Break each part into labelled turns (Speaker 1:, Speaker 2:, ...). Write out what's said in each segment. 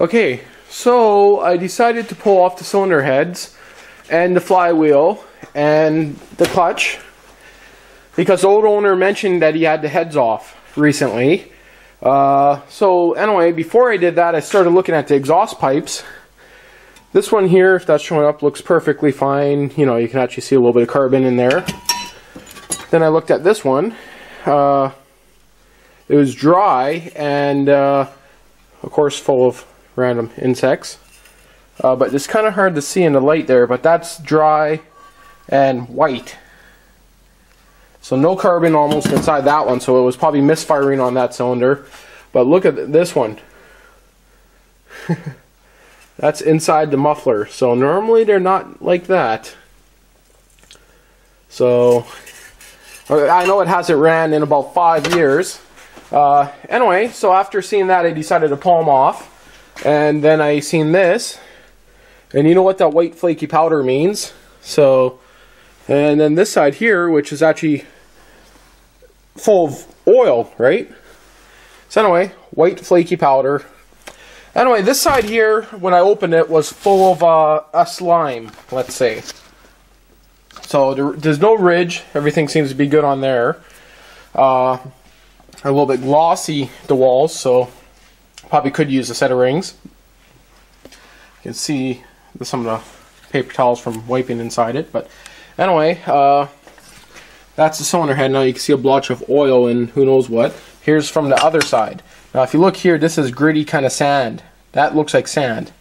Speaker 1: Okay, so I decided to pull off the cylinder heads and the flywheel and the clutch because the old owner mentioned that he had the heads off recently. So anyway, before I did that, I started looking at the exhaust pipes. This one here, if that's showing up, looks perfectly fine. You know, you can actually see a little bit of carbon in there. Then I looked at this one. It was dry and of course full of random insects, but it's kind of hard to see in the light there, but that's dry and white, so no carbon almost inside that one, so it was probably misfiring on that cylinder. But look at this one. That's inside the muffler, so normally they're not like that. So I know it hasn't ran in about 5 years. Anyway, so after seeing that, I decided to pull them off. And then I seen this, and you know what that white flaky powder means. So, and then this side here, which is actually full of oil, right? So anyway, white flaky powder. Anyway, this side here, when I opened it, was full of a slime, let's say. So there's no ridge. Everything seems to be good on there. A little bit glossy, the walls, so probably could use a set of rings. You can see some of the paper towels from wiping inside it. But anyway, that's the cylinder head. Now you can see a blotch of oil and who knows what. Here's from the other side. Now if you look here, this is gritty kind of sand. That looks like sand.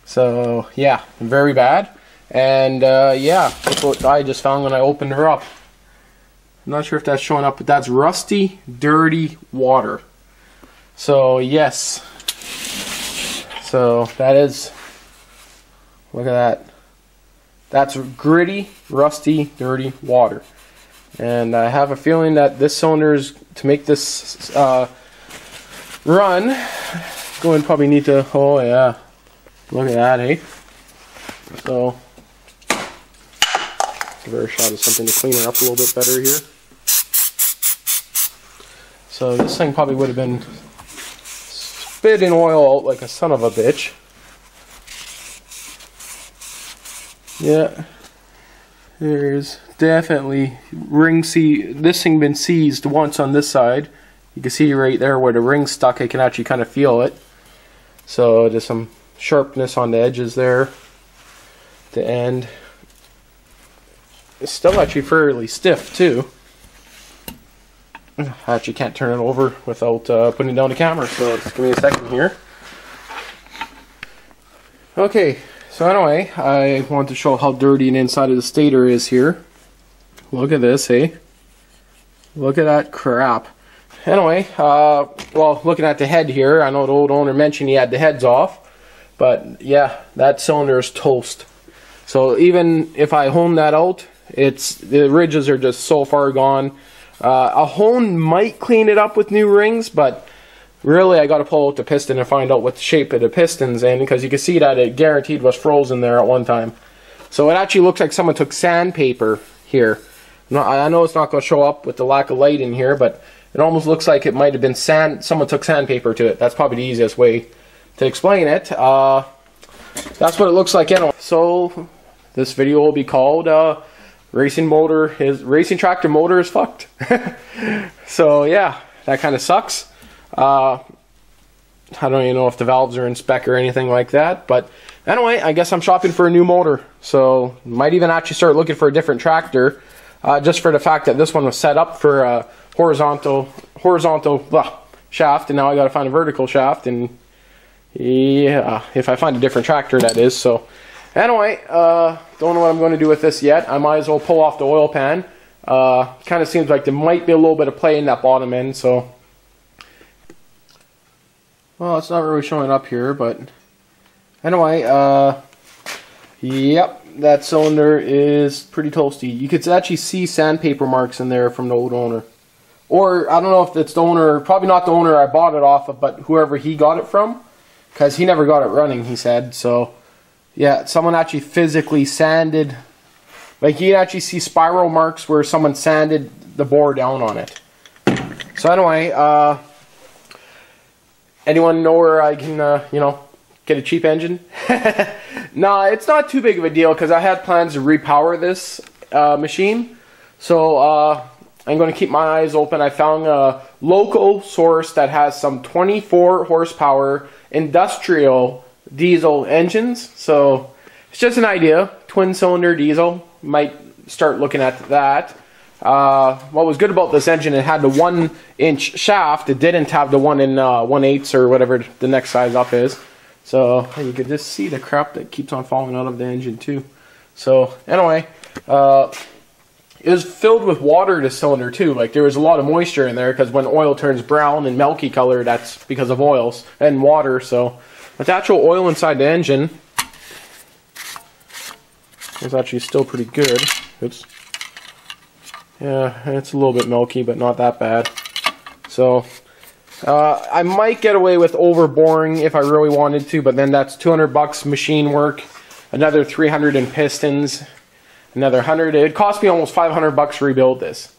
Speaker 1: So yeah, very bad. And yeah, that's what I just found when I opened her up. I'm not sure if that's showing up, but that's rusty, dirty water. So yes, so that is, look at that. That's gritty, rusty, dirty water. And I have a feeling that this cylinder is, to make this run, going to probably need to, oh yeah, look at that, eh? So, give her a shot of something to clean her up a little bit better here. So this thing probably would have been spitting oil out like a son of a bitch. Yeah, there's definitely this thing been seized once on this side. You can see right there where the ring's stuck. I can actually kind of feel it. So there's some sharpness on the edges there. The end. It's still actually fairly stiff too. I actually can't turn it over without putting down the camera, so just give me a second here. Okay, so anyway, I want to show how dirty an inside of the stator is here. Look at this, eh? Look at that crap. Anyway, well, looking at the head here, I know the old owner mentioned he had the heads off, but yeah, that cylinder is toast. So even if I hone that out, the ridges are just so far gone. A hone might clean it up with new rings, but really I got to pull out the piston and find out what the shape of the piston's in, because you can see that it guaranteed was frozen there at one time. So it actually looks like someone took sandpaper here. I know it's not going to show up with the lack of light in here, but it almost looks like it might have been someone took sandpaper to it. That's probably the easiest way to explain it. That's what it looks like anyway. So this video will be called racing tractor motor is fucked. So yeah, that kind of sucks. I don't even know if the valves are in spec or anything like that, but anyway, I guess I'm shopping for a new motor, so might even actually start looking for a different tractor, just for the fact that this one was set up for a horizontal shaft, and now I got to find a vertical shaft, and yeah, if I find a different tractor, that is. So anyway, don't know what I'm going to do with this yet. I might as well pull off the oil pan. Kind of seems like there might be a little bit of play in that bottom end, so. Well, it's not really showing up here, but anyway, yep, that cylinder is pretty toasty. You could actually see sandpaper marks in there from the old owner. Or, I don't know if it's the owner, probably not the owner I bought it off of, but whoever he got it from, because he never got it running, he said. So, yeah, someone actually physically sanded, like you can actually see spiral marks where someone sanded the bore down on it. So anyway, Anyone know where I can, you know, get a cheap engine? No, it's not too big of a deal because I had plans to repower this machine. So I'm going to keep my eyes open. I found a local source that has some 24 horsepower industrial diesel engines. So it's just an idea. Twin cylinder diesel. Might start looking at that. What was good about this engine, it had the 1-inch shaft. It didn't have the 1 1/8 or whatever the next size up is. So you could just see the crap that keeps on falling out of the engine too. So anyway, it was filled with water, this cylinder too. Like there was a lot of moisture in there because when oil turns brown and milky color, that's because of oils and water. So with actual oil inside the engine, it's actually still pretty good. Oops. Yeah, it's a little bit milky, but not that bad. So I might get away with overboring if I really wanted to, but then that's $200 machine work, another 300 in pistons, another 100. It cost me almost $500 to rebuild this.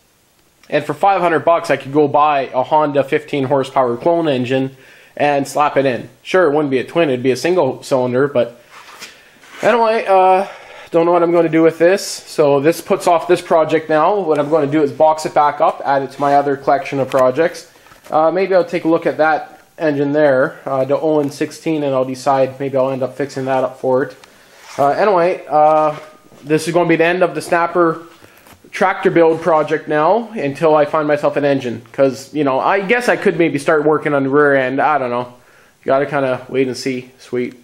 Speaker 1: And for $500 I could go buy a Honda 15 horsepower clone engine and slap it in. Sure, it wouldn't be a twin, it'd be a single cylinder, but anyway, don't know what I'm going to do with this. So this puts off this project now. What I'm going to do is box it back up, add it to my other collection of projects. Maybe I'll take a look at that engine there, the Olin 16, and I'll decide maybe I'll end up fixing that up for it. Anyway, this is going to be the end of the Snapper tractor build project now until I find myself an engine. Because, you know, I guess I could maybe start working on the rear end. I don't know. Got to kind of wait and see. Sweet.